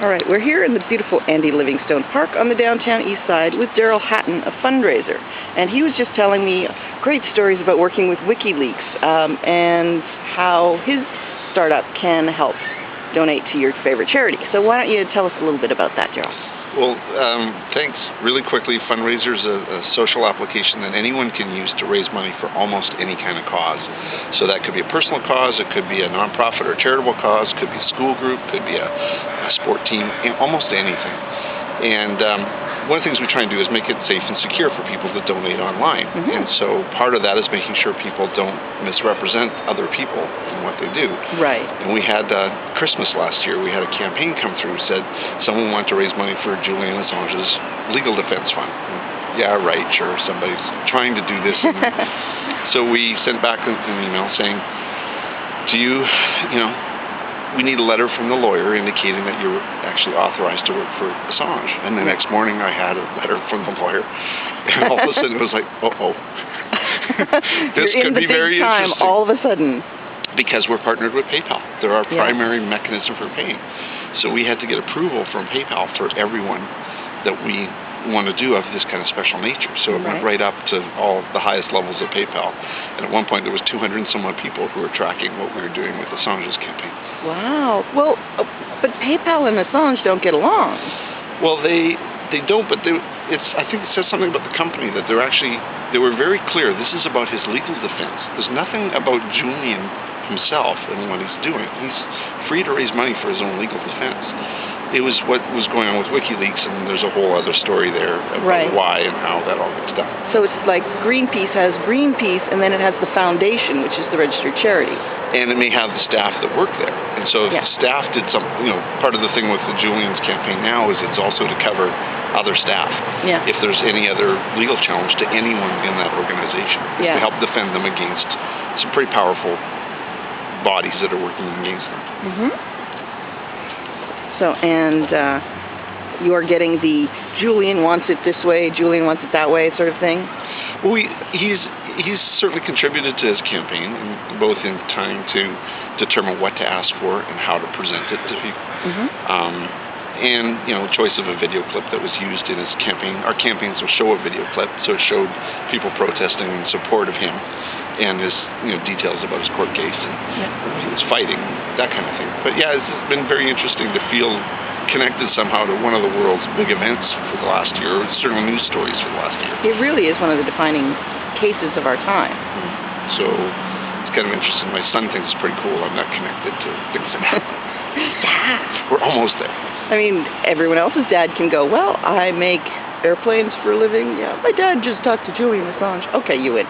All right, we're here in the beautiful Andy Livingstone Park on the downtown east side with Daryl Hatton of Fundrazr. And he was just telling me great stories about working with WikiLeaks and how his startup can help donate to your favorite charity. So why don't you tell us a little bit about that, Daryl? Well, thanks. Really quickly, Fundrazr is a social application that anyone can use to raise money for almost any kind of cause. So that could be a personal cause, it could be a nonprofit or charitable cause, could be a school group, could be a sport team, almost anything. And one of the things we try and do is make it safe and secure for people to donate online. Mm-hmm. And so part of that is making sure people don't misrepresent other people in what they do. Right. And we had Christmas last year, we had a campaign come through said someone wanted to raise money for Julian Assange's legal defense fund. Yeah, right, sure, somebody's trying to do this. So we sent back an email saying, we need a letter from the lawyer indicating that you're actually authorized to work for Assange. And the next morning I had a letter from the lawyer, and all of a sudden it was like, this could be very interesting. All of a sudden. Because we're partnered with PayPal. They're our primary mechanism for paying. So we had to get approval from PayPal for everyone that we want to do of this kind of special nature. So it went right up to all the highest levels of PayPal. And at one point there was 200 and some odd people who were tracking what we were doing with Assange's campaign. Wow. Well, but PayPal and Assange don't get along. Well, they don't, but I think it says something about the company that they were very clear. This is about his legal defense. There's nothing about Julian himself and what he's doing. He's free to raise money for his own legal defense. It was what was going on with WikiLeaks, and there's a whole other story there about why and how that all gets done. So it's like Greenpeace has Greenpeace, and then it has the foundation, which is the registered charity. And it may have the staff that work there. And so if the staff did something, part of the thing with the Julian's campaign now is it's also to cover other staff. Yeah. If there's any other legal challenge to anyone in that organization, to help defend them against some pretty powerful bodies that are working against them. Mm-hmm. So, and you are getting the Julian wants it this way, Julian wants it that way sort of thing? Well, he's certainly contributed to his campaign, both in trying to determine what to ask for and how to present it to people. Mm-hmm. And, choice of a video clip that was used in his campaign. Our campaigns will show a video clip, so it showed people protesting in support of him and his, details about his court case and he was fighting, that kind of thing. But yeah, it's been very interesting to feel connected somehow to one of the world's big events for the last year, or certainly news stories for the last year. It really is one of the defining cases of our time. So it's kind of interesting. My son thinks it's pretty cool. I'm not connected to things that happen. We're almost there. I mean, everyone else's dad can go, well, I make airplanes for a living. Yeah, my dad just talked to Julian Assange. Okay, you win.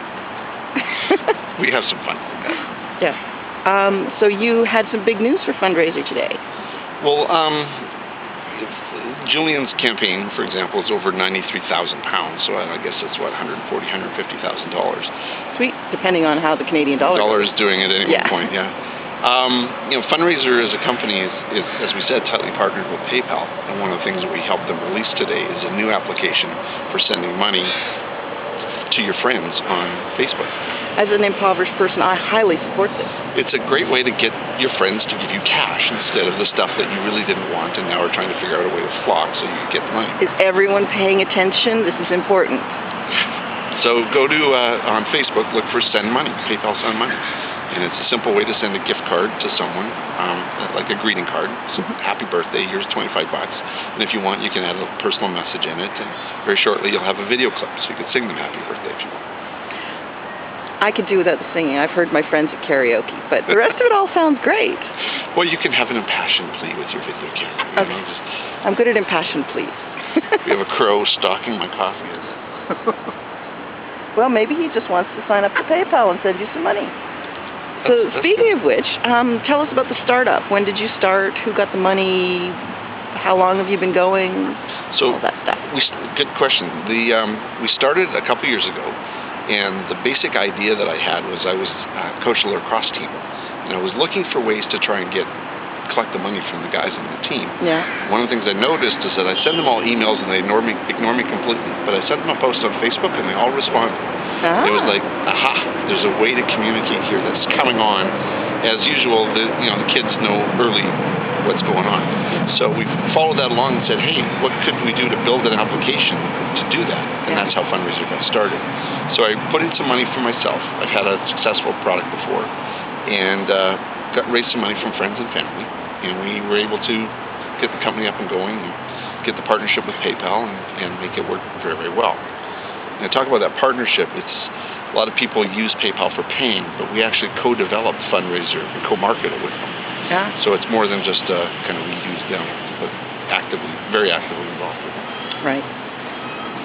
We have some fun. Yeah. So you had some big news for Fundrazr today. Well, Julian's campaign, for example, is over £93,000. So I guess it's $140,000, $150,000. Sweet, depending on how the Canadian dollar is doing at any one point. Fundrazr as a company is, as we said, tightly partnered with PayPal. And one of the things that we helped them release today is a new application for sending money to your friends on Facebook. As an impoverished person, I highly support this. It's a great way to get your friends to give you cash instead of the stuff that you really didn't want and now are trying to figure out a way to flock so you can get the money. Is everyone paying attention? This is important. So go to, on Facebook, look for Send Money, PayPal Send Money. And it's a simple way to send a gift card to someone, like a greeting card. So, happy birthday, here's $25. And if you want, you can add a personal message in it. And very shortly, you'll have a video clip, so you can sing them happy birthday if you want. I could do without the singing. I've heard my friends at karaoke. But the rest of it all sounds great. Well, you can have an impassioned plea with your video camera. Okay. I'm good at impassioned pleas. We have a crow stalking my coffee. Well, maybe he just wants to sign up to PayPal and send you some money. So speaking of which, tell us about the startup. When did you start? Who got the money? How long have you been going? All that stuff. Good question. We started a couple years ago, and the basic idea that I had was I was coaching a lacrosse team, and I was looking for ways to try and collect the money from the guys on the team. Yeah. One of the things I noticed is that I send them all emails and they ignore me completely. But I sent them a post on Facebook and they all responded. It was like, aha, there's a way to communicate here that's coming on. As usual, the kids know early what's going on. So we followed that along and said, hey, what could we do to build an application to do that? And that's how Fundrazr got started. So I put in some money for myself. I've had a successful product before, and raised some money from friends and family, and we were able to get the company up and going and get the partnership with PayPal and make it work very, very well. And I talk about that partnership. A lot of people use PayPal for paying, but we actually co-developed Fundrazr and co-market it with them. Yeah. So it's more than just kind of we use them, but very actively involved with them. Right.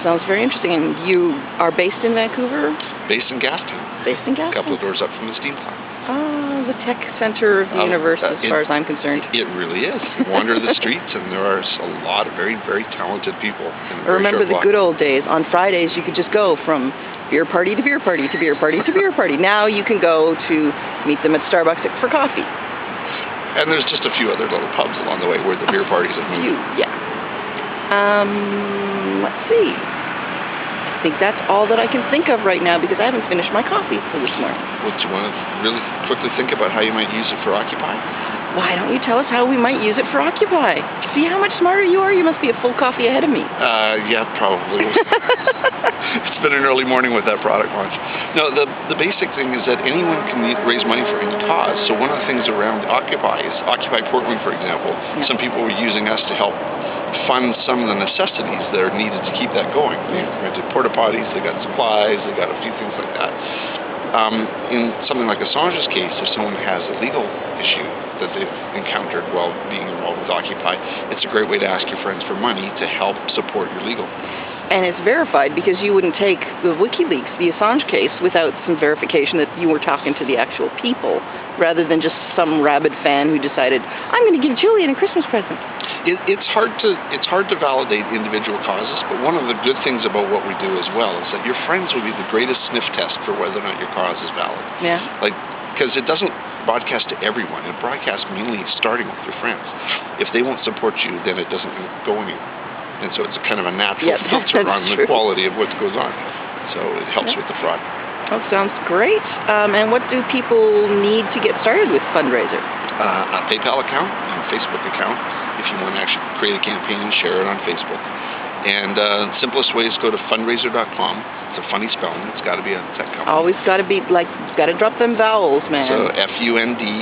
Sounds very interesting. And you are based in Vancouver? Based in Gastown. Based in Gastown. A couple of doors up from the steam plant. The tech center of the universe, as far as I'm concerned. It really is. You wander the streets, and there are a lot of very, very talented people. I remember the good old days. On Fridays, you could just go from beer party to beer party to beer party to beer party. Now you can go to meet them at Starbucks for coffee. And there's just a few other little pubs along the way where the beer parties have moved. Yeah. Let's see. I think that's all that I can think of right now because I haven't finished my coffee for this morning. Well, do you want to really quickly think about how you might use it for Occupy? Why don't you tell us how we might use it for Occupy? See how much smarter you are? You must be a full coffee ahead of me. Yeah, probably. It's been an early morning with that product launch. No, the basic thing is that anyone can raise money for any cause. So one of the things around Occupy is Occupy Portland, for example. Yeah. Some people were using us to help fund some of the necessities that are needed to keep that going. They rented porta potties, they got supplies, they got a few things like that. In something like Assange's case, if someone has a legal issue that they've encountered while being involved with Occupy, it's a great way to ask your friends for money to help support your legal. And it's verified because you wouldn't take the WikiLeaks, the Assange case, without some verification that you were talking to the actual people, rather than just some rabid fan who decided, I'm going to give Julian a Christmas present. It's hard to validate individual causes, but one of the good things about what we do as well is that your friends will be the greatest sniff test for whether or not your cause is valid. Yeah. Because it doesn't broadcast to everyone. It broadcasts mainly starting with your friends. If they won't support you, then it doesn't go anywhere. And so it's kind of a natural filter on the quality of what goes on. So it helps with the fraud. Oh, sounds great. And what do people need to get started with Fundrazr? A PayPal account and a Facebook account if you want to actually create a campaign and share it on Facebook. And the simplest way is go to fundrazr.com. It's a funny spelling. It's got to be a tech company. Always got to be got to drop them vowels, man. So Fundrazr,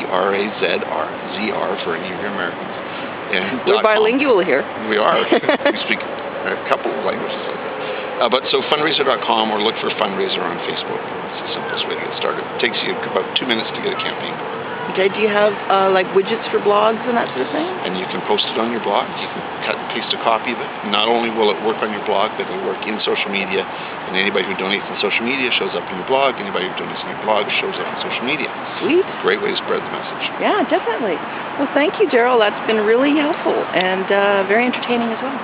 ZR for any of your Americans. And we're bilingual here. We are. We speak a couple of languages like that. But so fundrazr.com or look for Fundrazr on Facebook. It's the simplest way to get started. It takes you about 2 minutes to get a campaign going. Okay, do you have like widgets for blogs and that sort of thing? And you can post it on your blog. You can cut and paste a copy of it. Not only will it work on your blog, but it'll work in social media. And anybody who donates in social media shows up in your blog. Anybody who donates in your blog shows up in social media. Sweet. Great way to spread the message. Yeah, definitely. Well, thank you, Daryl. That's been really helpful and very entertaining as well.